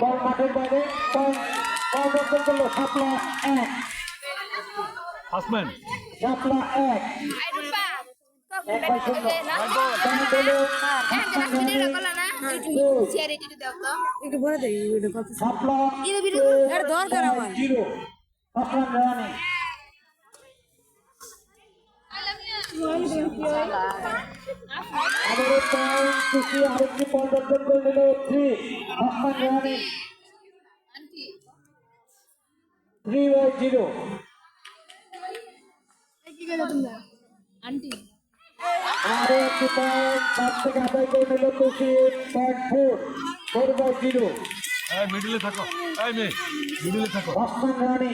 বল মাঠের বাইরে পরিবর্তন করলো শাপলা 1 হাসম্যান শাপলা 1 একটু বলে দেই শাপলা দরকার আমার 0 শাপলা রানি আবারও পয়েন্ট খুশি আরেকটি পরিবর্তন করে নিল 3 শাপলা রানি 3/0 আন্টি আরো একটি পয়েন্ট সব থেকে আদায় করে নিল খুশি 4/0 মিডিলে থাকো এই মেয়ে মিডিলে থাকো শাপলা রানি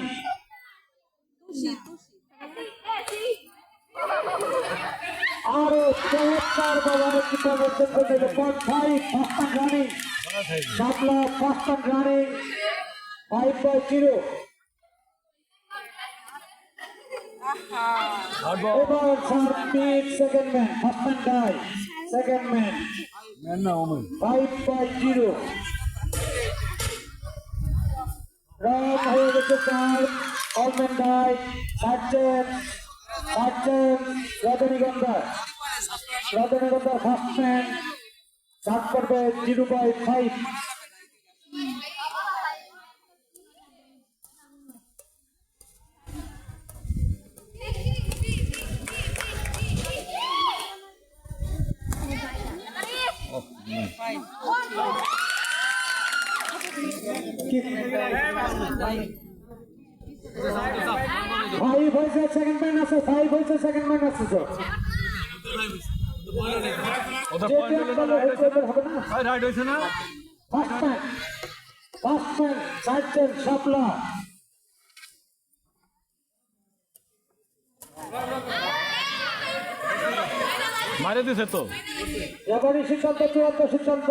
আরো চমৎকার বাবার একটি পরিবর্তন করে নিল 5 শাপলা রানি শাপলা রানি 5/0 এবার service second man হাসম্যান die second man man না ওমেন 5/0 রান হয়ে গেছে 4 অলম্যান ডাই সার্জেন রজনীগন্ধা ফার্স্ট ম্যান সার্ভ করবে 0/5 5 হয়েছে সেকেন্ড ম্যান আছে 5 হয়েছে সেকেন্ড ম্যান আছে তো ওদের যে পয়েন্ট হবে না রাইট হইছে না ফার্স্ট ম্যান সার্জেন শাপলা মারে দিছে তো এবারই সিদ্ধান্ত চূড়ান্ত সিদ্ধান্ত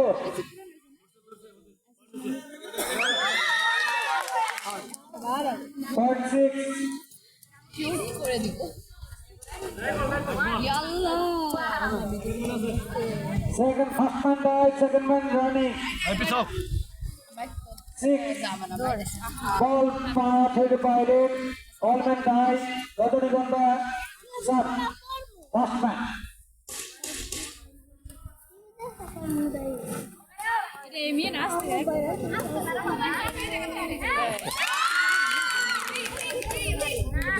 করে দিব second first man die second man running এই পিছাও 6 বল মাঠের বাইরে অলম্যান ডাই রজনীগন্ধা সাত ফার্স্ট ম্যান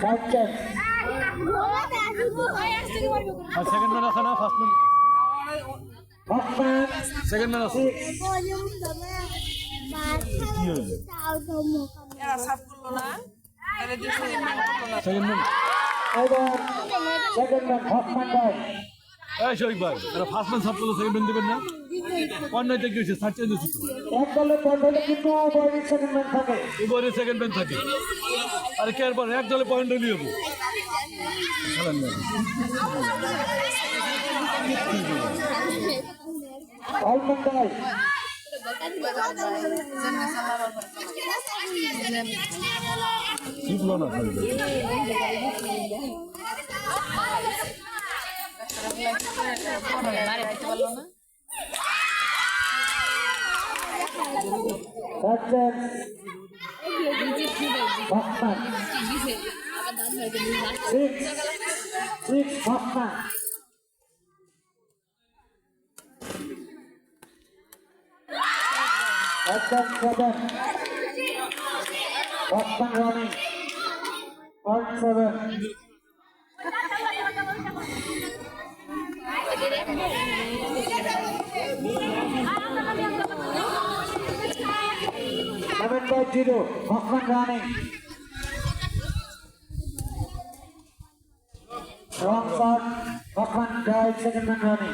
সার্জেন আর সেকেন্ড ম্যান আছে না first man first man second man আছে কি হইলো সেকেন্ড ম্যান এবার second man first man die এই শোক ভাই এরা ফার্স্ট ম্যান সব করলো সেকেন্ড ম্যান দিবেন না পয়েন্ট নয়তে কি হয়েছে সার্চ চেঞ্জ হচ্ছে এক দলে পয়েন্ট হলে কিন্তু উভয় সেকেন্ড ম্যান থাকে উভয়ের সেকেন্ড ম্যান থাকে আর কে আর এক দলে পয়েন্ট হলেই হবো খেলেন না অলম্যান ডাই শিখলো না সার্জেন ফার্স্ট ম্যান 6 ফার্স্ট ম্যান সার্জেন 7 first man running 0.7 7/0 first man running wrong shot first man die second man running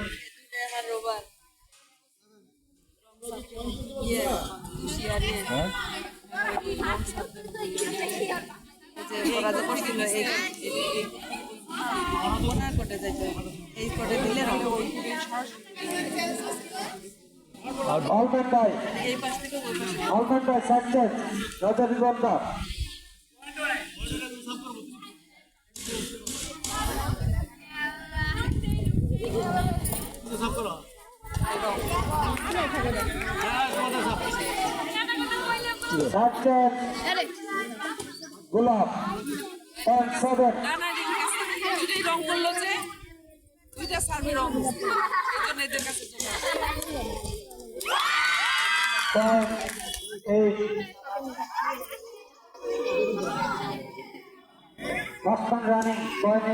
হ্যাঁ ওরা যে করছিল এই কোটে যাইতে এই কোটে দিলে অলম্যান ডাই এই পাশ থেকে অলম্যান ডাই সার্জেন রজনীগন্ধা third chance, Gulab, point 7, দুইটাই রং করলো যে দুইটা সার্ভে রং এই জন্য এদের কাছে point 8. Boston running, point 8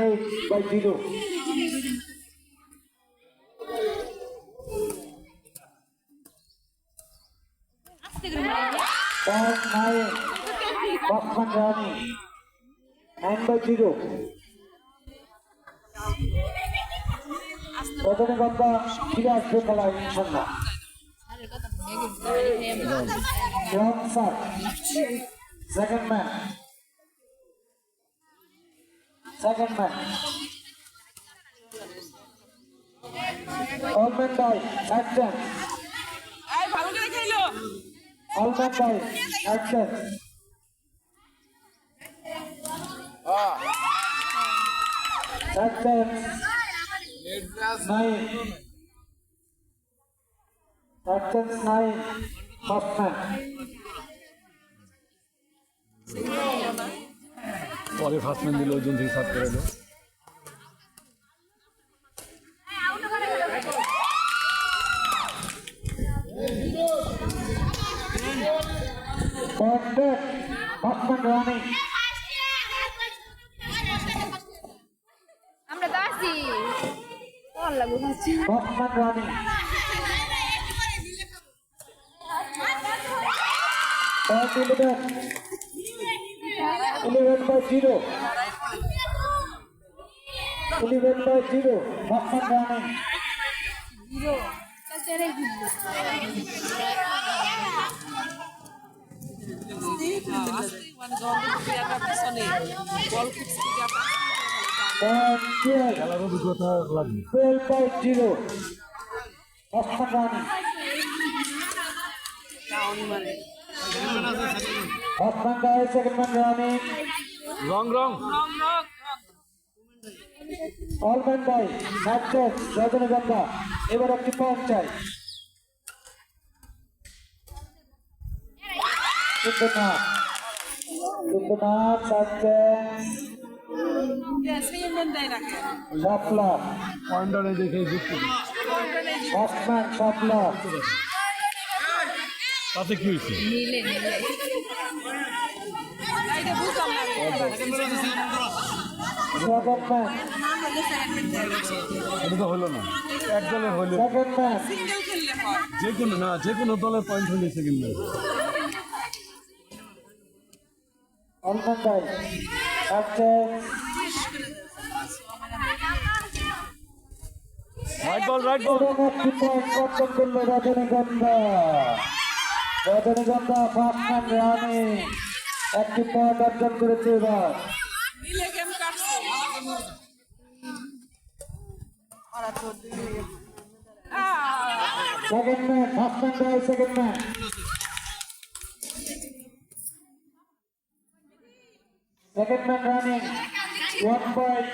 by 0. Point 9, Boston running, 9 by 0. রজনীগন্ধা ফিরে আসবে খেলা ইনশাল্লাহ। Wrong shot. Second man. Almond die, action. এই ভালো করে খেলো Almond die, action. Action. 9. Action 9. First man. পরে ফার্স্ট ম্যান দিল ওই জন্য থেকে সার্ভ করে দেয়। Point 10. First man running. আমরা তো আসছি তোর লাগু খাচ্ছি First man running. Point 11. 11 by 0. 11 by 0. First man running. Hero তেরে ঘুরবো মানে জল ক্রিয়াটা পিছনে বল ফিক্স ক্রিয়াটা Point 12. খেলার অভিজ্ঞতা লাগবে। 12 by 0. First man running. Down মানে First man die, second man running. রং রং রং রং All man die. Match chance. রজনীগন্ধা এবার একটি পয়েন্ট চাই। কিন্তু না third chance. সিএমএন দেয় রাখে শাপলা পয়েন্টারে দেখে যুক্ত ফার্স্ট ম্যান শাপলা তাতে কি হয়েছে? মিলে মিলে এইটা বুঝলাম না সেকেন্ড ম্যান এটা তো হলো না, এক দলের হলো। সেকেন্ড ম্যান সিঙ্গেল খেললে হয় যে কোনো দলের পয়েন্ট হলে সেকেন্ড ম্যাচ। অলমান ভাই থার্ড চান্স রাইট বল রাইট বল। এবং একটি পয়েন্ট অর্জন করলো রজনীগন্ধা ফার্স্ট ম্যান রানে একটি পয়েন্ট অর্জন করেছে এবার মিলে গেম কাটছে সেকেন্ড ম্যান ফার্স্ট ম্যান যায় second man second man running 1/12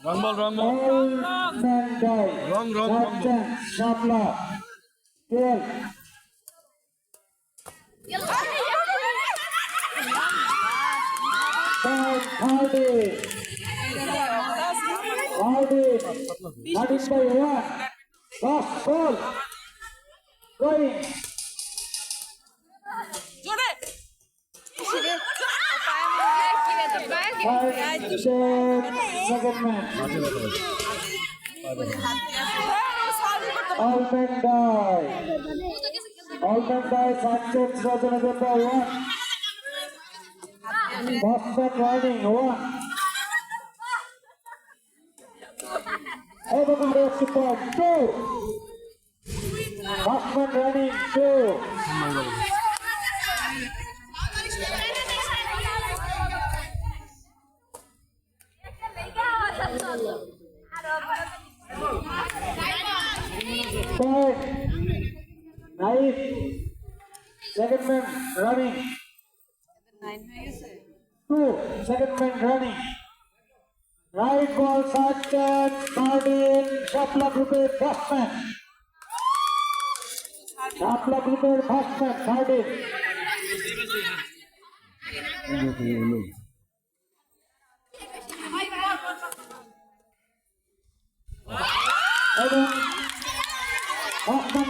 wrong ball wrong ball. all man die Wrong. third chance Shamla 12 Hardy by 1 last ball going জোরে second man all men die third chance Rajanagarta 1 Boston running 1 Everybody has to point 2 Boston running 2 point nice second man running 9 হয়ে গেছে 2 second man running right ball third chance Hardin Shapla group first man শাপলা গ্রুপের first man sardine এবং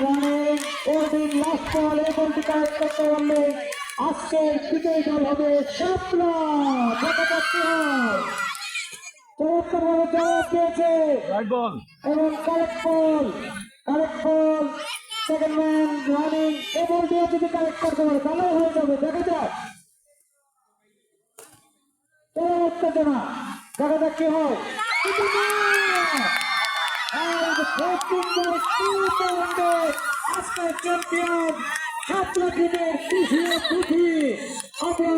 running ওদিন last বল এই বলটি correct করতে পারলে আজকের বিজয়ী দল হবে শাপলা। দেখা যাচ্ছে চমৎকারভাবে জবাব দিয়েছে রাইট বল এবং কারেক্ট বল সেকেন্ড ম্যান রানিং এই বল দিয়ে যদি কারেক্ট করতে পারে তাহলে হয়ে যাবে। দেখা যাক উত্তেজনা, দেখা যাক কি হয়। আজকের চ্যাম্পিয়ন শাপলা গ্রুপের খুশি আমরা